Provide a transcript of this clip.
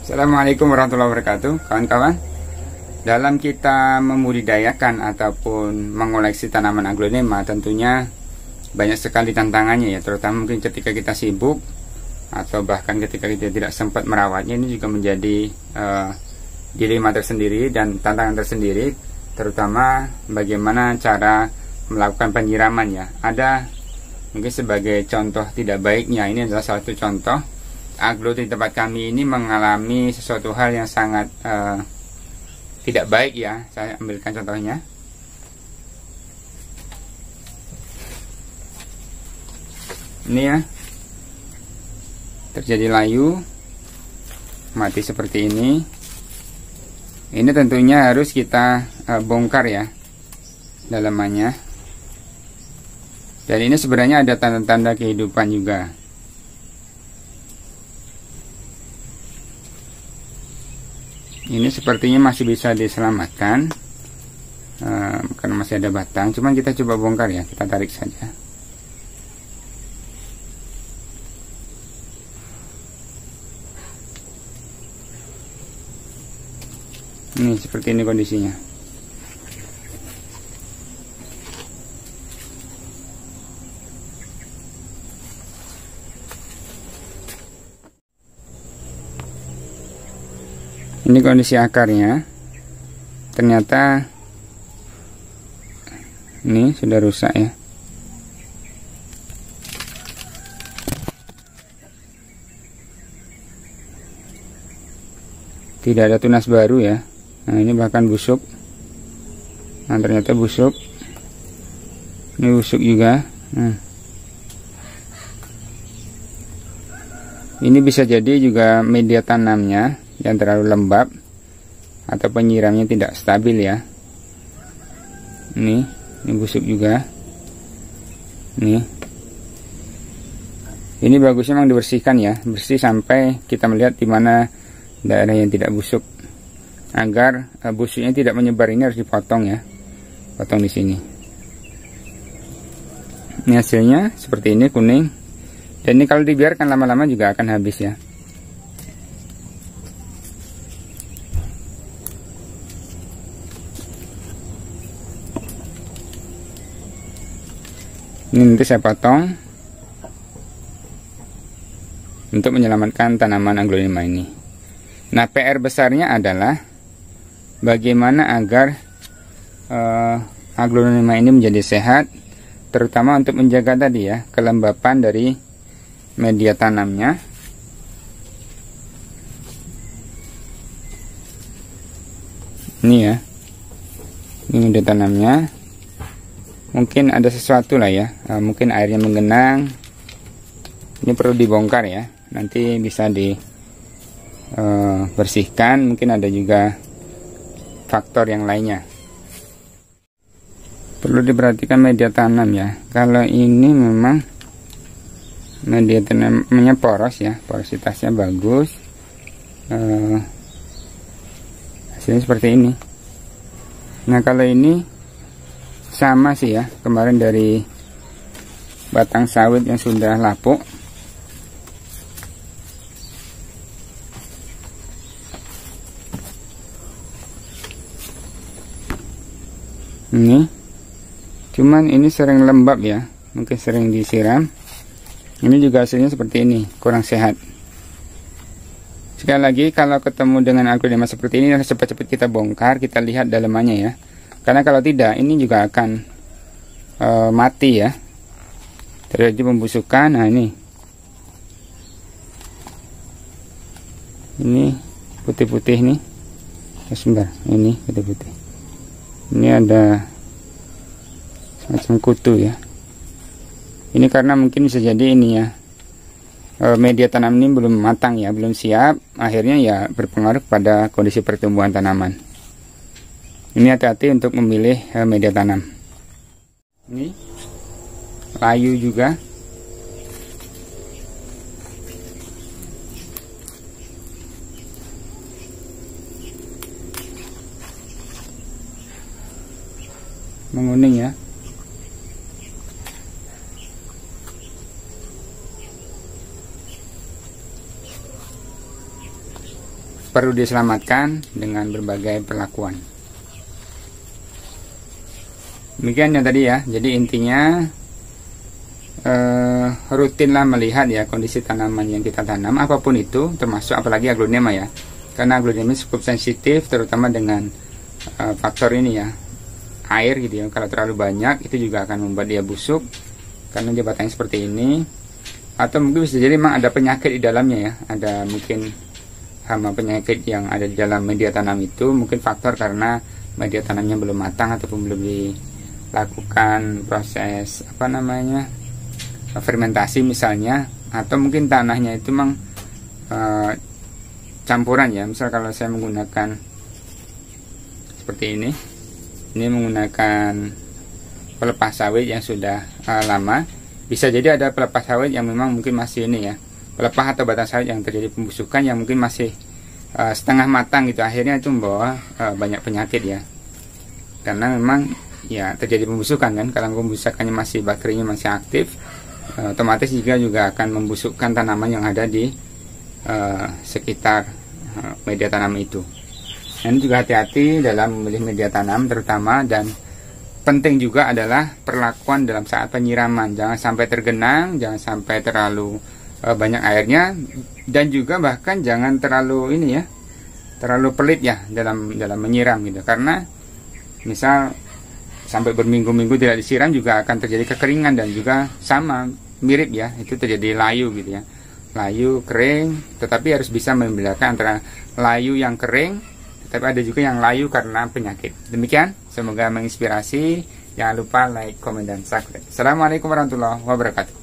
Assalamualaikum warahmatullahi wabarakatuh, kawan-kawan. Dalam kita membudidayakan ataupun mengoleksi tanaman aglonema, tentunya banyak sekali tantangannya ya, terutama mungkin ketika kita sibuk atau bahkan ketika kita tidak sempat merawatnya. Ini juga menjadi dilema tersendiri dan tantangan tersendiri, terutama bagaimana cara melakukan penyiraman ya. Ada mungkin sebagai contoh tidak baiknya, ini adalah salah satu contoh. Aglo di tempat kami ini mengalami sesuatu hal yang sangat tidak baik ya. Saya ambilkan contohnya. Ini ya, terjadi layu mati seperti ini. Ini tentunya harus kita bongkar ya dalamannya. Dan ini sebenarnya ada tanda-tanda kehidupan juga. Ini sepertinya masih bisa diselamatkan karena masih ada batang. Cuman kita coba bongkar ya, kita tarik saja. Ini seperti ini kondisinya. Ini kondisi akarnya. Ternyata ini sudah rusak ya. Tidak ada tunas baru ya. Nah, ini bahkan busuk. Nah, ternyata busuk. Ini busuk juga. Nah, ini bisa jadi juga media tanamnya yang terlalu lembab atau penyiramnya tidak stabil ya. Ini busuk juga. Ini bagusnya memang dibersihkan ya, bersih sampai kita melihat di mana daerah yang tidak busuk, agar busuknya tidak menyebar. Ini harus dipotong ya, potong di sini. Ini hasilnya seperti ini, kuning. Dan ini kalau dibiarkan lama-lama juga akan habis ya. Ini nanti saya potong untuk menyelamatkan tanaman aglonema ini. Nah, PR besarnya adalah bagaimana agar aglonema ini menjadi sehat, terutama untuk menjaga tadi ya, kelembapan dari media tanamnya. Ini ya, ini media tanamnya. Mungkin ada sesuatu lah ya, mungkin airnya menggenang. Ini perlu dibongkar ya, nanti bisa dibersihkan. Mungkin ada juga faktor yang lainnya. Perlu diperhatikan media tanam ya. Kalau ini memang media tanamnya poros ya, porositasnya bagus. Hasilnya seperti ini. Nah, kalau ini sama sih ya, kemarin dari batang sawit yang sudah lapuk. Ini cuman ini sering lembab ya, mungkin sering disiram. Ini juga hasilnya seperti ini, kurang sehat. Sekali lagi, kalau ketemu dengan aglonema seperti ini, harus cepat-cepat kita bongkar, kita lihat dalamannya ya. Karena kalau tidak, ini juga akan mati ya, terjadi pembusukan. Nah, ini putih-putih nih. Sebentar, ini putih-putih. Ini ada semacam kutu ya. Ini karena mungkin bisa jadi ini ya, media tanam ini belum matang ya, belum siap. Akhirnya ya berpengaruh pada kondisi pertumbuhan tanaman. Ini hati-hati untuk memilih media tanam. Ini layu juga. Menguning ya. perlu diselamatkan dengan berbagai perlakuan. Demikian ya tadi ya. Jadi intinya rutinlah melihat ya kondisi tanaman yang kita tanam apapun itu, termasuk apalagi aglonema ya, karena aglonema cukup sensitif terutama dengan faktor ini ya, air gitu ya. Kalau terlalu banyak itu juga akan membuat dia busuk karena jabatannya seperti ini, atau mungkin bisa jadi memang ada penyakit di dalamnya ya, ada mungkin hama penyakit yang ada di dalam media tanam itu, mungkin faktor karena media tanamnya belum matang ataupun belum dilakukan proses fermentasi misalnya, atau mungkin tanahnya itu memang campuran ya. Misal kalau saya menggunakan seperti ini menggunakan pelepas sawit yang sudah lama, bisa jadi ada pelepas sawit yang memang mungkin masih ini ya, pelepas atau batang sawit yang terjadi pembusukan yang mungkin masih setengah matang gitu, akhirnya itu membawa banyak penyakit ya, karena memang ya terjadi pembusukan kan. Kalau pembusukannya masih, bakterinya masih aktif, otomatis juga akan membusukkan tanaman yang ada di sekitar media tanam itu. Ini juga hati-hati dalam memilih media tanam terutama, dan penting juga adalah perlakuan dalam saat penyiraman. Jangan sampai tergenang, jangan sampai terlalu banyak airnya, dan juga bahkan jangan terlalu terlalu pelit ya dalam menyiram gitu. Karena misal sampai berminggu-minggu tidak disiram juga akan terjadi kekeringan, dan juga sama mirip ya, itu terjadi layu gitu ya, layu kering. Tetapi harus bisa membedakan antara layu yang kering, tetapi ada juga yang layu karena penyakit. Demikian, semoga menginspirasi. Jangan lupa like, komen, dan subscribe. Assalamualaikum warahmatullahi wabarakatuh.